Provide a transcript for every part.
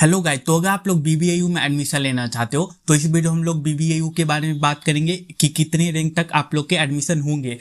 Hello guys, तो अगर आप लोग बीबीएयू में एडमिशन लेना चाहते हो तो इस वीडियो हम लोग बीबीएयू के बारे में बात करेंगे कि कितने रैंक तक आप लोग के एडमिशन होंगे।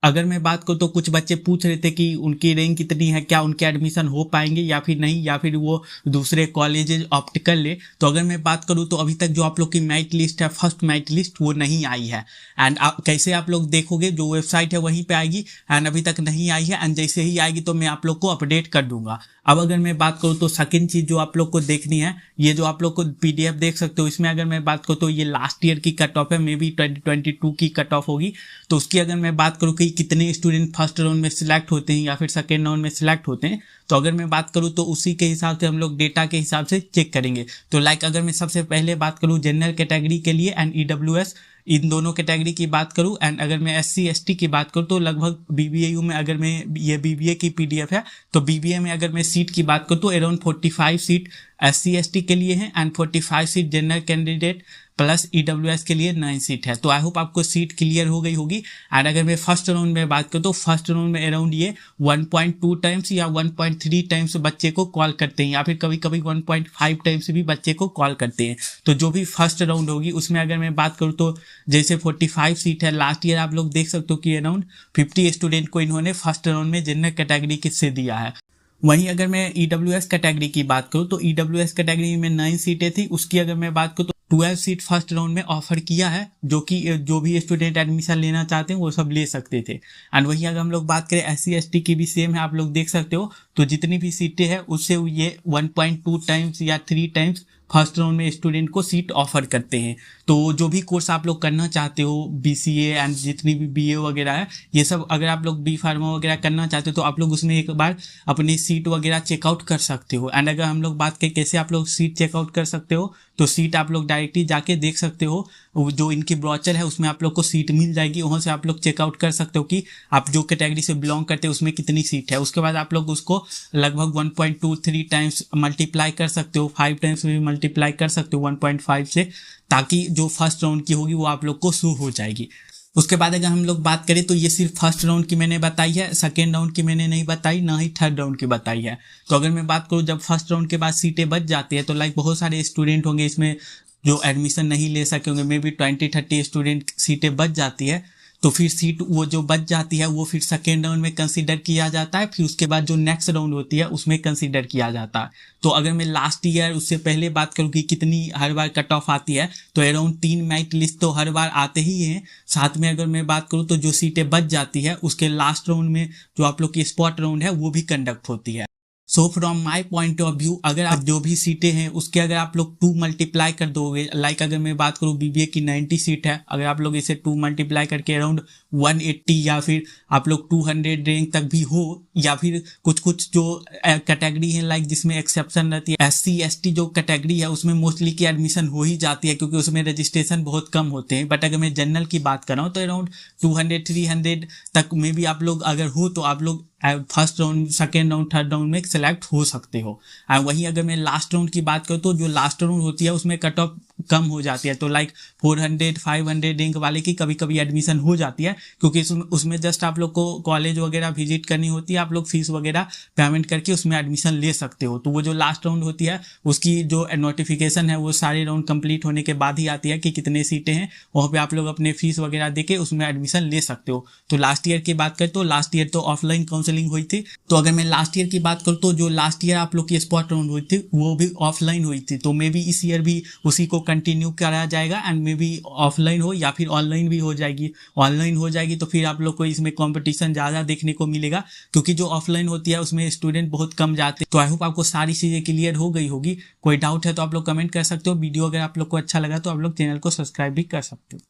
अगर मैं बात करूँ तो कुछ बच्चे पूछ रहे थे कि उनकी रैंक कितनी है, क्या उनके एडमिशन हो पाएंगे या फिर नहीं, या फिर वो दूसरे कॉलेजेस ऑप्ट कर ले। तो अगर मैं बात करूँ तो अभी तक जो आप लोग की मेरिट लिस्ट है, फर्स्ट मेरिट लिस्ट, वो नहीं आई है। एंड कैसे आप लोग देखोगे, जो वेबसाइट है वहीं पे आएगी एंड अभी तक नहीं आई है। एंड जैसे ही आएगी तो मैं आप लोग को अपडेट कर दूंगा। अब अगर मैं बात करूँ तो सेकंड चीज जो आप लोग को देखनी है, ये जो आप लोग को पीडीएफ देख सकते हो, इसमें अगर मैं बात करूँ तो ये लास्ट ईयर की कट ऑफ है, मे बी 2022 की कट ऑफ होगी। तो उसकी अगर मैं बात करूँ कि कितने स्टूडेंट फर्स्ट राउंड में सिलेक्ट होते हैं या फिर सेकेंड राउंड में सिलेक्ट होते हैं, तो अगर मैं बात करूँ तो उसी के हिसाब से हम लोग डेटा के हिसाब से चेक करेंगे। तो अगर मैं सबसे पहले बात करूँ जनरल कैटेगरी के लिए एंड ईडब्ल्यूएस, इन दोनों कैटेगरी की बात करूं, एंड अगर मैं एससी एसटी की बात करूं तो लगभग बीबीएयू में, अगर मैं ये बीबीए की पीडीएफ है, तो बीबीए में अगर मैं सीट की बात करूं तो अराउंड 45 सीट एससी एसटी के लिए है and 45 seat general candidate plus EWS के लिए 9 सीट है। तो आई होप आपको सीट क्लियर हो गई होगी। एंड अगर मैं फर्स्ट राउंड में बात करूँ तो फर्स्ट राउंड में अराउंड ये 1.2 टाइम्स या 1.3 टाइम्स बच्चे को कॉल करते हैं, या फिर कभी कभी 1.5 टाइम्स भी बच्चे को कॉल करते हैं। तो जो भी फर्स्ट राउंड होगी उसमें अगर मैं बात करूँ तो जैसे 45 सीट है, लास्ट ईयर आप लोग देख सकते हो कि अराउंड 50 स्टूडेंट को इन्होंने फर्स्ट राउंड में जनरल कैटेगरी से दिया है। वहीं अगर मैं ईडब्ल्यूएस कैटेगरी की बात करूं तो ईडब्ल्यूएस कैटेगरी में 9 सीटें थी, उसकी अगर मैं बात करूं तो 12 सीट फर्स्ट राउंड में ऑफर किया है, जो कि जो भी स्टूडेंट एडमिशन लेना चाहते हैं वो सब ले सकते थे। एंड वहीं अगर हम लोग बात करें एससी एसटी की भी सेम है, आप लोग देख सकते हो। तो जितनी भी सीटें हैं उससे ये 1.2 टाइम्स या 3 टाइम्स फर्स्ट राउंड में स्टूडेंट को सीट ऑफर करते हैं। तो जो भी कोर्स आप लोग करना चाहते हो, बीसीए एंड जितनी भी बीए वगैरह है, ये सब अगर आप लोग बी फार्मा वगैरह करना चाहते हो तो आप लोग उसमें एक बार अपनी सीट वगैरह चेकआउट कर सकते हो। एंड अगर हम लोग बात करें कैसे आप लोग सीट चेकआउट कर सकते हो, तो सीट आप लोग डायरेक्टली जाके देख सकते हो, जो इनकी ब्रोचर है उसमें आप लोग को सीट मिल जाएगी, वहां से आप लोग चेकआउट कर सकते हो कि आप जो कैटेगरी से बिलोंग करते हो उसमें कितनी सीट है। उसके बाद आप लोग उसको लगभग 1.23 टाइम्स मल्टीप्लाई कर सकते हो, 5 टाइम्स भी मल्टीप्लाई कर सकते हो 1.5 से, ताकि जो फर्स्ट राउंड की होगी वो आप लोग को शो हो जाएगी। उसके बाद अगर हम लोग बात करें तो ये सिर्फ फर्स्ट राउंड की मैंने बताई है, सेकेंड राउंड की मैंने नहीं बताई, ना ही थर्ड राउंड की बताई है। तो अगर मैं बात करूँ जब फर्स्ट राउंड के बाद सीटें बच जाती है तो बहुत सारे स्टूडेंट होंगे इसमें जो एडमिशन नहीं ले सके होंगे, मे बी 20-30 स्टूडेंट सीटें बच जाती है। तो फिर सीट वो जो बच जाती है वो फिर सेकेंड राउंड में कंसीडर किया जाता है, फिर उसके बाद जो नेक्स्ट राउंड होती है उसमें कंसीडर किया जाता है। तो अगर मैं लास्ट ईयर उससे पहले बात करूँ कि कितनी हर बार कट ऑफ आती है, तो अराउंड 3 मेरिट लिस्ट तो हर बार आते ही हैं। साथ में अगर मैं बात करूँ तो जो सीटें बच जाती है उसके लास्ट राउंड में जो आप लोग की स्पॉट राउंड है वो भी कंडक्ट होती है। So from my point of view, अगर आप जो भी सीटें हैं उसके अगर आप लोग 2 मल्टीप्लाई कर दोगे, अगर मैं बात करूँ बीबीए की 90 सीट है, अगर आप लोग इसे 2 मल्टीप्लाई करके अराउंड 180 या फिर आप लोग 200 रैंक तक भी हो, या फिर कुछ कुछ जो कैटेगरी है जिसमें एक्सेप्शन रहती है, एससी एसटी जो कैटेगरी है उसमें मोस्टली की एडमिशन हो ही जाती है क्योंकि उसमें रजिस्ट्रेशन बहुत कम होते हैं। बट अगर मैं जनरल की बात कर रहा हूँ तो अराउंड 200-300 तक में भी आप लोग अगर हो तो आप लोग first round, second round, third round में सेलेक्ट हो सकते हो। वहीं अगर मैं लास्ट राउंड की बात करूँ तो जो लास्ट राउंड होती है उसमें कट ऑफ कम हो जाती है, तो 400-500 रैंक वाले की कभी कभी एडमिशन हो जाती है, क्योंकि उसमें जस्ट आप लोग को कॉलेज वगैरह विजिट करनी होती है, आप लोग फीस वगैरह पेमेंट करके उसमें एडमिशन ले सकते हो। तो वो जो लास्ट राउंड होती है उसकी जो नोटिफिकेशन है वो सारे राउंड कंप्लीट होने के बाद ही आती है कि कितने सीटें हैं, वहाँ पे आप लोग अपने फीस वगैरह देके उसमें एडमिशन ले सकते हो। तो लास्ट ईयर की बात करें तो लास्ट ईयर तो ऑफलाइन काउंसलिंग हुई थी। तो अगर मैं लास्ट ईयर की बात करूँ तो जो लास्ट ईयर आप लोग की स्पॉट राउंड हुई थी वो भी ऑफलाइन हुई थी। तो मे बी इस ईयर भी उसी को कंटिन्यू कराया जाएगा एंड मे बी ऑफलाइन हो या फिर ऑनलाइन भी हो जाएगी। ऑनलाइन हो जाएगी तो फिर आप लोग को इसमें कंपटीशन ज़्यादा देखने को मिलेगा, क्योंकि जो ऑफलाइन होती है उसमें स्टूडेंट बहुत कम जाते हैं। तो आई होप आपको सारी चीज़ें क्लियर हो गई होगी। कोई डाउट है तो आप लोग कमेंट कर सकते हो। वीडियो अगर आप लोग को अच्छा लगा तो आप लोग चैनल को सब्सक्राइब भी कर सकते हो।